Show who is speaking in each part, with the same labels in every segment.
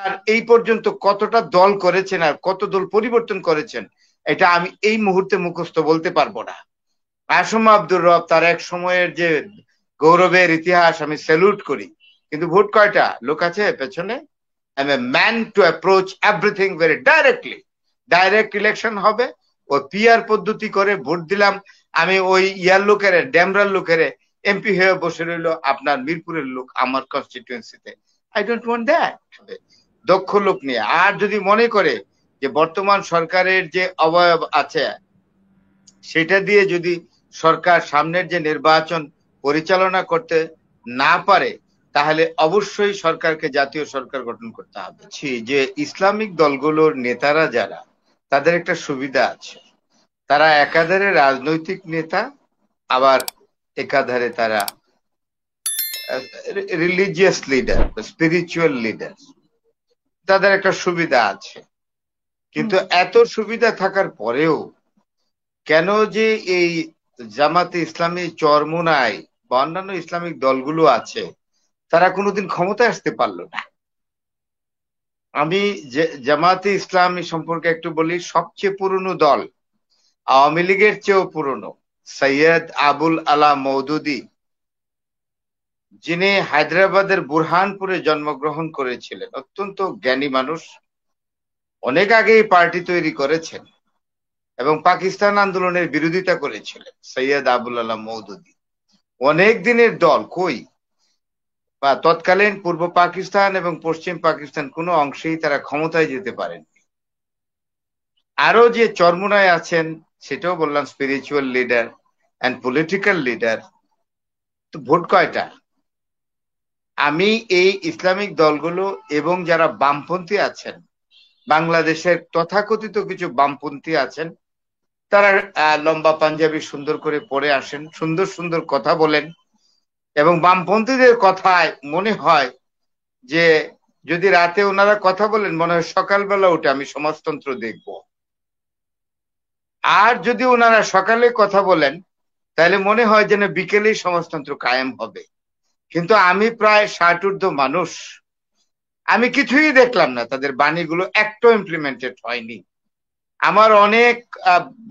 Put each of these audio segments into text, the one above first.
Speaker 1: আর এই পর্যন্ত কতটা দল করেছেন আর কত দল পরিবর্তন করেছেন এটা আমি এই মুহূর্তে মুখস্থ বলতে পারবো না। আসম আব্দুর রব তার এক সময়ের যে গৌরবের ইতিহাস আমি স্যালুট করি, কিন্তু ভোট কয়টা লোক আছে পেছনে। I M a man to approach everything very directly. Direct election হবে, ও পিআর পদ্ধতি করে ভোট দিলাম, আমি ওই ইয়ার লোকের ড্যামরার লোকের এমপি হয়ে বসে রইল আপনার মিরপুরের লোক আমার কনস্টিটিউয়েন্সিতে। I don't want that. দক্ষ লোক নিয়ে, আর যদি মনে করে যে বর্তমান সরকারের যে অবয়ব আছে সেটা দিয়ে যদি সরকার সামনের যে নির্বাচন পরিচালনা করতে না পারে, তাহলে অবশ্যই সরকারকে জাতীয় সরকার গঠন করতে হবে। যে ইসলামিক দলগুলোর নেতারা যারা, তাদের একটা সুবিধা আছে, তারা একাধারে রাজনৈতিক নেতা, আবার একাধারে তারা রিলিজিয়াস লিডার, স্পিরিচুয়াল লিডার। তাদের একটা সুবিধা আছে, কিন্তু এত সুবিধা থাকার পরেও কেন যে এই জামাতে ইসলামী, চরমোনাই বা অন্যান্য ইসলামিক দলগুলো আছে, তারা কোনোদিন ক্ষমতায় আসতে পারলো না। আমি জামাতে ইসলামী সম্পর্কে একটু বলি। সবচেয়ে পুরনো দল, আওয়ামী লীগের চেয়েও পুরনো, সৈয়দ আবুল আলা মওদুদী, যিনি হায়দ্রাবাদের বুরহানপুরে জন্মগ্রহণ করেছিলেন, অত্যন্ত জ্ঞানী মানুষ, অনেক আগেই পার্টি তৈরি করেছেন এবং পাকিস্তান আন্দোলনের বিরোধিতা করেছিলেন। সৈয়দ আবুল আলা মওদুদী অনেক দিনের দল, কই বা তৎকালীন পূর্ব পাকিস্তান এবং পশ্চিম পাকিস্তান কোনো অংশেই তারা ক্ষমতায় যেতে পারেন। আরো যে চরমোনাই আছেন, সেটাও বললাম spiritual leader and political leader. তো ভোট কয়টা? আমি এই ইসলামিক দলগুলো এবং যারা বামপন্থী আছেন, বাংলাদেশের তথাকথিত কিছু বামপন্থী আছেন, তারা লম্বা পাঞ্জাবি সুন্দর করে পরে আসেন, সুন্দর সুন্দর কথা বলেন, এবং বামপন্থীদের কথায় মনে হয় যে যদি রাতে ওনারা কথা বলেন মনে হয় সকালবেলা উঠে আমি সমাজতন্ত্র দেখব। আর যদি ওনারা সকালে কথা বলেন তাহলে মনে হয় যেন বিকেলেই সমাজতন্ত্র কায়েম হবে। কিন্তু আমি প্রায় 60 ঊর্ধ্ব মানুষ, আমি কিছুই দেখলাম না, তাদের বাণীগুলো একটা ইমপ্লিমেন্টেড হয়নি। আমার অনেক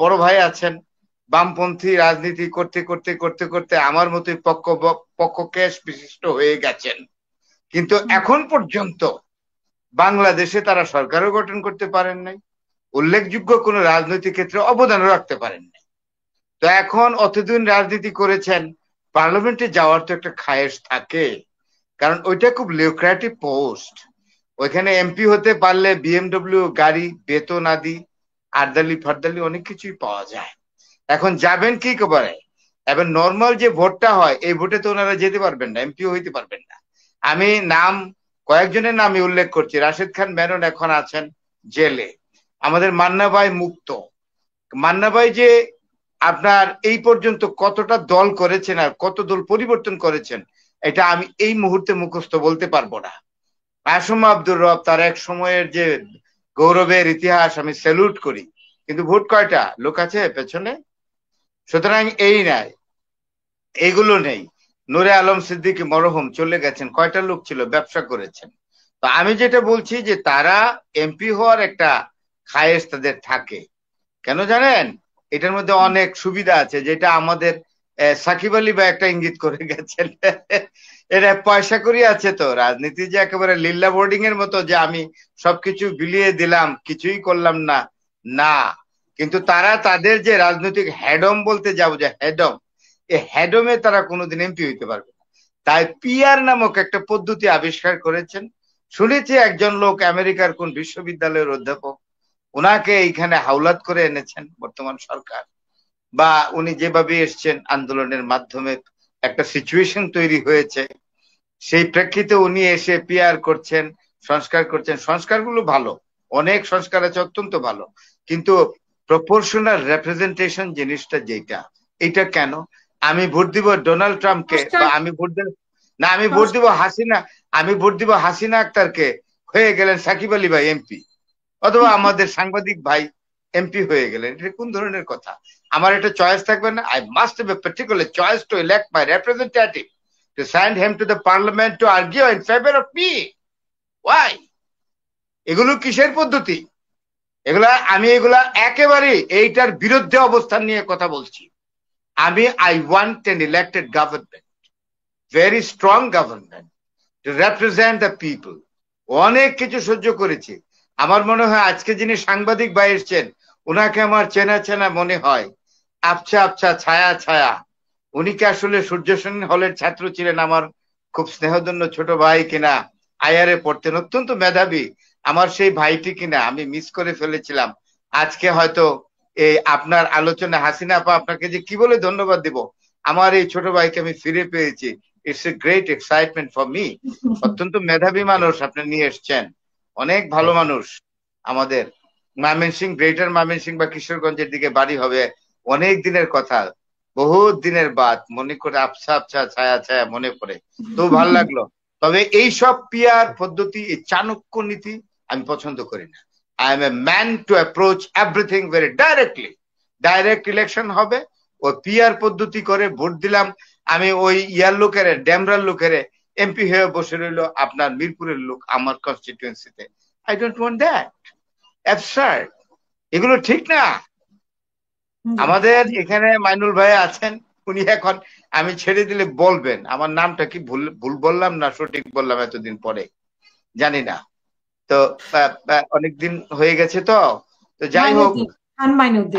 Speaker 1: বড় ভাই আছেন, বামপন্থী রাজনীতি করতে করতে করতে করতে আমার মতোই পক্ষকেশ বিশিষ্ট হয়ে গেছেন, কিন্তু এখন পর্যন্ত বাংলাদেশে তারা সরকারও গঠন করতে পারেন নাই, উল্লেখযোগ্য কোনো রাজনৈতিক ক্ষেত্রে অবদানও রাখতে পারেন নাই। তো এখন অতদিন রাজনীতি করেছেন, পার্লামেন্টে যাওয়ার তো একটা খায়েশ থাকে, কারণ ওইটা খুব লিউক্রেটিভ পোস্ট। ওইখানে এমপি হতে পারলে বিএমডব্লিউ গাড়ি, বেতন আদি আর্দালি ফার্দালি অনেক কিছুই পাওয়া যায়। এখন যাবেন কি করে? এবার নর্মাল যে ভোটটা হয় এই ভোটে তো ওনারা যেতে পারবেন না, এমপিও হইতে পারবেন না। আমি কয়েকজনের নামই উল্লেখ করছি। রাশেদ খান মেনন এখন আছেন জেলে, আমাদের মান্না ভাই মুক্ত। মান্না ভাই যে আপনার এই পর্যন্ত কতটা দল করেছেন আর কত দল পরিবর্তন করেছেন এটা আমি এই মুহূর্তে মুখস্থ বলতে পারবো না। আসম আব্দুর রব তার এক সময়ের যে গৌরবের ইতিহাস আমি স্যালুট করি, কিন্তু ভোট কয়টা লোক আছে পেছনে। সুতরাং এই নাই, এইগুলো নেই। নূরে আলম সিদ্দিকী মরহুম চলে গেছেন, কয়টা লোক ছিল, ব্যবসা করেছেন। তো আমি যেটা বলছি যে তারা এমপি হওয়ার একটা খায়েশ তাদের থাকে, কেন জানেন? এটার মধ্যে অনেক সুবিধা আছে, যেটা আমাদের সাকিব আলী ভাই একটা ইঙ্গিত করে গেছেন। এটা পয়সা করি আছে তো, রাজনীতি যে একেবারে লিল্লা বোর্ডিং এর মতো যে আমি সবকিছু বিলিয়ে দিলাম কিছুই করলাম না, না। কিন্তু তারা তাদের যে রাজনৈতিক হেডম বলতে যাবো, যে হেডম, এই হেডমে তারা কোনোদিন এমপি হইতে পারবে না। তাই পিআর নামক একটা পদ্ধতি আবিষ্কার করেছেন। শুনেছি একজন লোক আমেরিকার কোন বিশ্ববিদ্যালয়ের অধ্যাপক, ওনাকে এইখানে হাওলাত করে এনেছেন বর্তমান সরকার, বা উনি যেভাবে এসছেন আন্দোলনের মাধ্যমে একটা সিচুয়েশন তৈরি হয়েছে, সেই প্রেক্ষিতে উনি এসে পিআর করছেন, সংস্কার করছেন। সংস্কারগুলো ভালো, অনেক সংস্কার আছে অত্যন্ত ভালো, কিন্তু প্রপোর্শনাল রিপ্রেজেন্টেশন জিনিসটা যেটা, এটা কেন? আমি ভোট দিব ডোনাল্ড ট্রাম্পকে, বা আমি ভোট দেব না, আমি ভোট দিব হাসিনা, আমি ভোট দিব হাসিনা আক্তারকে, হয়ে গেলেন সাকিব আলী ভাই এমপি, অথবা আমাদের সাংবাদিক ভাই এমপি হয়ে গেলেন। এটা কোন ধরনের কথা? আমার একটা চয়েস থাকবে না? I must have a particular choice to elect my representative, to send him to the parliament to argue in favor of me. Why? এগুলো কিসের পদ্ধতি? এগুলা একেবারে এইটার বিরুদ্ধে অবস্থান নিয়ে কথা বলছি। I want an elected government, very strong government to represent the people. অনেক কিছু সহ্য করেছি। আমার মনে হয় আজকে যিনি সাংবাদিক ভাই এসছেন উনাকে আমার চেনা চেনা মনে হয়, আবছা আবছা ছায়া ছায়া। উনি কি আসলে সূর্য সেন হলের ছাত্র ছিলেন? আমার খুব স্নেহধন্য ছোট ভাই কিনা, আইআরে পড়তেন, অত্যন্ত মেধাবী আমার সেই ভাইটি কিনা আমি মিস করে ফেলেছিলাম। আজকে হয়তো এই আপনার আলোচনা হাসিনা আপা আপনাকে যে কি বলে ধন্যবাদ দিব, আমার এই ছোট ভাইকে আমি ফিরে পেয়েছি। It's a great excitement for me. অত্যন্ত মেধাবী মানুষ আপনি নিয়ে এসছেন, অনেক ভালো মানুষ। আমাদের ময়মনসিংহ, গ্রেটার ময়মনসিংহ বা কিশোরগঞ্জের দিকে বাড়ি হবে, অনেক দিনের কথা, বহুত দিনের বাদ, মনে করে আবছা আবছা ছায়া ছায়া মনে পড়ে। তো ভাল লাগলো। তবে এই সব পিয়ার পদ্ধতি, এই চাণক্য নীতি আমি পছন্দ করি না। I M a man to approach everything very directly. Direct election হবে, ওই পিয়ার পদ্ধতি করে ভোট দিলাম, আমি ওই ইয়ার লোকের, ড্যামরার লোকের এমপি হয়ে বসে রইলো আপনার মিরপুরের লোক আমার কনস্টিটিউয়েন্সিতে। I don't want that, absurd. এগুলো ঠিক না। আমাদের এখানে মাইনুল ভাই আছেন, উনি এখন আমি ছেড়ে দিলে বলবেন আমার নামটা কি ভুল ভুল বললাম না সঠিক বললাম এতদিন পরে জানি না। তো অনেকদিন হয়ে গেছে তো তো যাই হোক।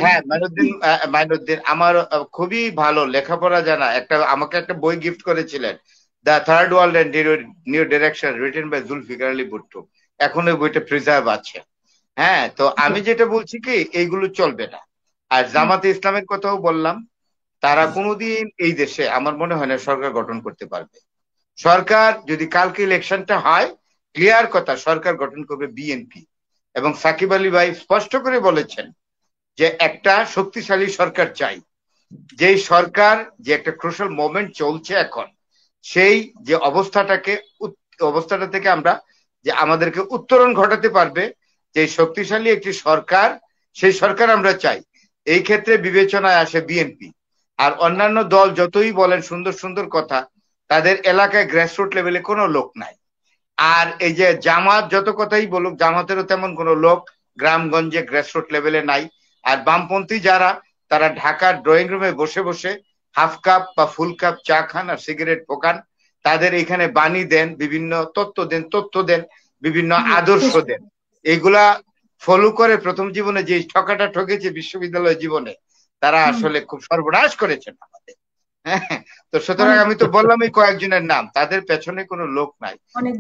Speaker 1: হ্যাঁ, মাইনুদ্দিন আমার খুবই ভালো লেখাপড়া জানা, আমাকে একটা বই গিফট করেছিলেন, the third world and new direction, written by Zulfikar Ali Bhutto. এখন ওই বইটা প্রিজার্ভ আছে। হ্যাঁ, তো আমি যেটা বলছি কি এইগুলো চলবে না। আর জামাতে ইসলামের কথাও বললাম, তারা কোনোদিন এই দেশে আমার মনে হয় না সরকার গঠন করতে পারবে। সরকার যদি কালকে ইলেকশনটা হয়, ক্লিয়ার কথা, সরকার গঠন করবে বিএনপি। এবং সাকিব আলী ভাই স্পষ্ট করে বলেছেন যে একটা শক্তিশালী সরকার চাই, যেই সরকার, যে একটা ক্রুশাল মোমেন্ট চলছে এখন, সেই যে অবস্থাটা থেকে আমরা যে আমাদেরকে উত্তরণ ঘটাতে পারবে, যে শক্তিশালী একটি সরকার, সেই সরকার আমরা চাই। এই ক্ষেত্রে বিবেচনায় আসে বিএনপি। আর অন্যান্য দল যতই বলেন সুন্দর সুন্দর কথা, তাদের এলাকায় গ্রাসরুট লেভেলে কোনো লোক নাই। আর এই যে জামাত যত কথাই বলুক, জামাতেরও তেমন কোনো লোক গ্রামগঞ্জে গ্রাসরুট লেভেলে নাই। আর বামপন্থী যারা, তারা ঢাকার ড্রয়িং রুমে বসে বসে হাফ কাপ বা ফুল কাপ চা খান আর সিগারেট পোকান। তাদের এখানে বাণী দেন, বিভিন্ন তথ্য দেন, বিভিন্ন আদর্শ দেন। এগুলা ফলো করে প্রথম জীবনে যে ঠকাটা ঠকেছে বিশ্ববিদ্যালয় জীবনে, তারা আসলে খুব সর্বনাশ করেছেন আমাদের। হ্যাঁ, তো সুতরাং আমি তো বললামই কয়েকজনের নাম, তাদের পেছনে কোনো লোক নাই,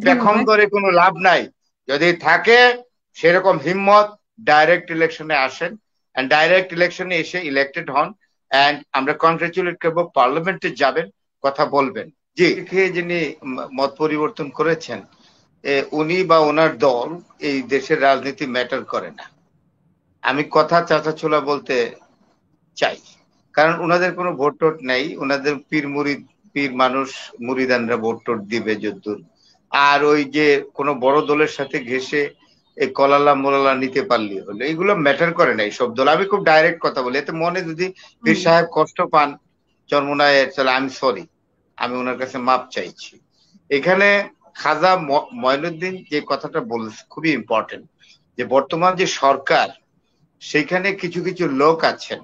Speaker 1: পেখম ধরে কোনো লাভ নাই। যদি থাকে সেরকম হিম্মত, ডাইরেক্ট ইলেকশনে আসেন, এন্ড ডাইরেক্ট ইলেকশনে এসে ইলেক্টেড হন, এন্ড আমরা কংগ্রেচুলেট করবো, পার্লামেন্টে যাবেন, কথা বলবেন। জি, যিনি মত পরিবর্তন করেছেন, উনি বা ওনার দল এই দেশের রাজনীতি ম্যাটার করে না, আমি কথা চাঁচাছোলা বলতে চাই। কারণ ওনাদের কোনো ভোট টোট নেই, ওনাদের পীর মানুষ, মুরিদানরা ভোট টোট দিবে যদ্দূর। আর ওই যে কোনো বড় দলের সাথে ঘেসে এই কলালা মোলালা নিতে পারলি হলো, এগুলো ম্যাটার করে না এই সব দল। আমি খুব ডাইরেক্ট কথা বলি, এতে মনে যদি পীর সাহেব কষ্ট পান চরমোনায়, তাহলে আই এম সরি, আমি ওনার কাছে মাপ চাইছি। এখানে খাজা মঈনুদ্দিন যে কথাটা বলছে খুবই ইম্পর্টেন্ট, যে বর্তমান যে সরকার, সেখানে কিছু কিছু লোক আছেন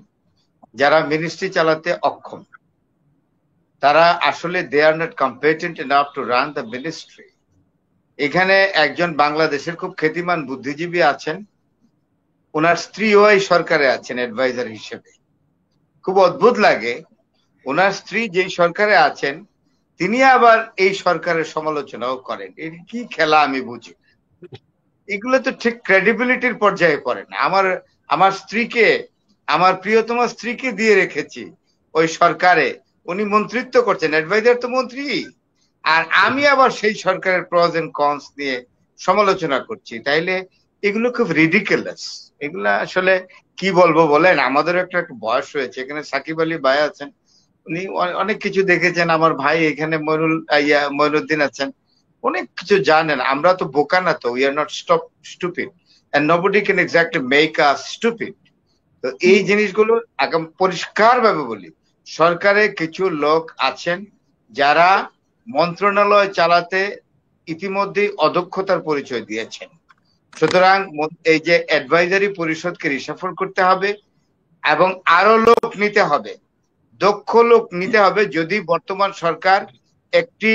Speaker 1: যারা মিনিস্ট্রি চালাতে অক্ষম। তারা আসলে they are not competent enough to run the ministry. এখানে একজন বাংলাদেশের খুব খ্যাতিমান বুদ্ধিজীবী আছেন, ওনার স্ত্রীও এই সরকারে আছেন অ্যাডভাইজার হিসেবে। খুব অদ্ভুত লাগে, ওনার স্ত্রী যেই সরকারে আছেন তিনি আবার এই সরকারের সমালোচনাও করেন। এর কি খেলা আমি বুঝি। এগুলো তো ঠিক ক্রেডিবিলিটির পর্যায়ে পড়ে না। আমার স্ত্রীকে, আমার প্রিয়তমা স্ত্রীকে দিয়ে রেখেছি ওই সরকারে, উনি মন্ত্রিত্ব করছেন, অ্যাডভাইজার তো মন্ত্রী, আর আমি আবার সেই সরকারের প্রজ এন্ড কনস নিয়ে সমালোচনা করছি। তাইলে এগুলো খুব রিডিকুলাস। এগুলা আসলে কি বলবো বলেন, আমাদের একটা বয়স হয়েছে, এখানে সাকিব আলী ভাই আছেন, উনি অনেক কিছু দেখেছেন, আমার ভাই এখানে মঈনুদ্দিন আছেন, অনেক কিছু জানেন। আমরা তো বোকা না, তো we are not stupid, and nobody can exactly make us stupid. তো এই জিনিসগুলো একদম পরিষ্কার ভাবে বলি, সরকারে কিছু লোক আছেন যারা মন্ত্রণালয় চালাতে ইতিমধ্যেই অদক্ষতার পরিচয় দিয়েছেন। সুতরাং এই যে অ্যাডভাইজারি পরিষদকে রিসাফল করতে হবে এবং আরো লোক নিতে হবে, দক্ষ লোক নিতে হবে। যদি বর্তমান সরকার একটি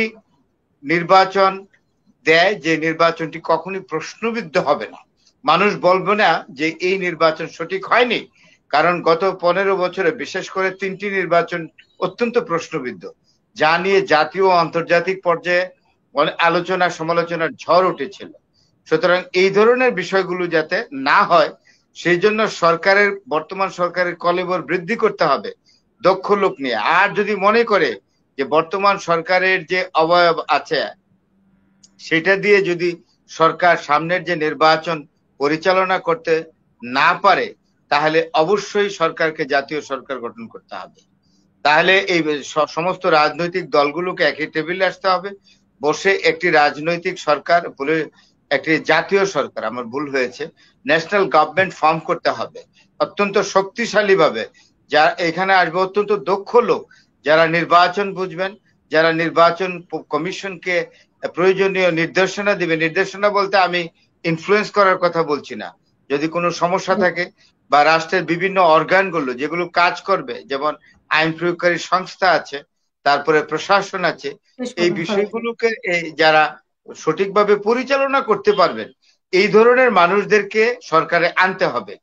Speaker 1: নির্বাচন দেয়, যে নির্বাচনটি কখনই প্রশ্নবিদ্ধ হবে না, মানুষ বলবে না যে এই নির্বাচন সঠিক হয়নি, কারণ গত 15 বছরে বিশেষ করে 3টি নির্বাচন অত্যন্ত প্রশ্নবিদ্ধ, যা নিয়ে জাতীয় ও আন্তর্জাতিক পর্যায়ে আলোচনা সমালোচনার ঝড় উঠেছিল। সুতরাং এই ধরনের বিষয়গুলো যাতে না হয় সেই জন্য বর্তমান সরকারের কলেবর বৃদ্ধি করতে হবে দক্ষ লোক নিয়ে। আর যদি মনে করে যে বর্তমান সরকারের যে অবয়ব আছে সেটা দিয়ে যদি সরকার সামনের যে নির্বাচন পরিচালনা করতে না পারে, তাহলে অবশ্যই সরকারকে জাতীয় সরকার গঠন করতে হবে। তাহলে এই সমস্ত রাজনৈতিক দলগুলোকে একই টেবিলে আসতে হবে, বসে একটি রাজনৈতিক সরকার বলে একটি জাতীয় সরকার, আমার ভুল হয়েছে, ন্যাশনাল গভর্নমেন্ট ফর্ম করতে হবে অত্যন্ত শক্তিশালী ভাবে। যা এখানে আসবে অত্যন্ত দক্ষ লোক, যারা নির্বাচন বুঝবেন, যারা নির্বাচন কমিশনকে প্রয়োজনীয় নির্দেশনা দিবে। নির্দেশনা বলতে আমি ইনফ্লুয়েন্স করার কথা বলছি না। যদি কোনো সমস্যা থাকে বা রাষ্ট্রের বিভিন্ন অর্গানগুলো যেগুলো কাজ করবে, যেমন আইন প্রয়োগকারী সংস্থা আছে, তারপরে প্রশাসন আছে, এই বিষয়গুলোকে যারা সঠিকভাবে পরিচালনা করতে পারবেন, এই ধরনের মানুষদেরকে সরকারে আনতে হবে।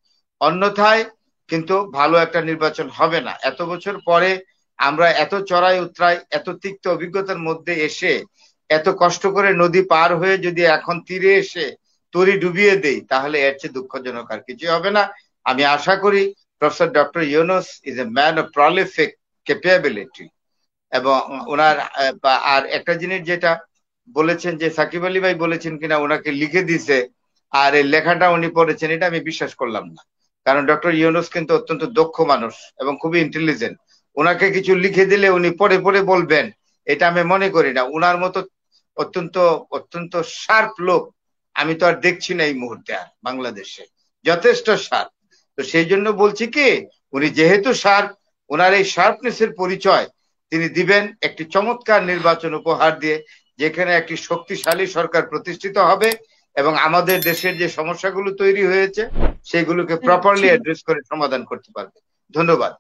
Speaker 1: অন্যথায় কিন্তু ভালো একটা নির্বাচন হবে না। এত বছর পরে আমরা এত চড়াই উতরাই, এত তিক্ত অভিজ্ঞতার মধ্যে এসে, এত কষ্ট করে নদী পার হয়ে যদি এখন তীরে এসে তরি ডুবিয়ে দেই, তাহলে এর চেয়ে দুঃখজনক আর কিছু হবে না। আমি আশা করি professor doctor Yunus is a man of prolific capability. এবং ওনার আর একটা জিনিস যেটা বলেছেন যে সাকিব আলী ভাই বলেছেন কিনা ওনাকে লিখে দিছে, আর এই লেখাটা উনি পড়েছেন, এটা আমি বিশ্বাস করলাম না। কারণ ডক্টর ইউনূস কিন্তু অত্যন্ত দক্ষ মানুষ এবং খুবই ইন্টেলিজেন্ট। ওনাকে কিছু লিখে দিলে উনি পড়ে পড়ে বলবেন, এটা আমি মনে করি না। উনার মতো অত্যন্ত অত্যন্ত শার্প লোক আমি তো আর দেখছি না এই মুহূর্তে আর বাংলাদেশে, যথেষ্ট শার্প। তো সেই জন্য বলছি কি, উনি যেহেতু শার্প, ওনার এই শার্পনেসের পরিচয় তিনি দিবেন একটি চমৎকার নির্বাচন উপহার দিয়ে, যেখানে একটি শক্তিশালী সরকার প্রতিষ্ঠিত হবে এবং আমাদের দেশের যে সমস্যাগুলো তৈরি হয়েছে সেগুলোকে প্রপারলি অ্যাড্রেস করে সমাধান করতে পারবে। ধন্যবাদ।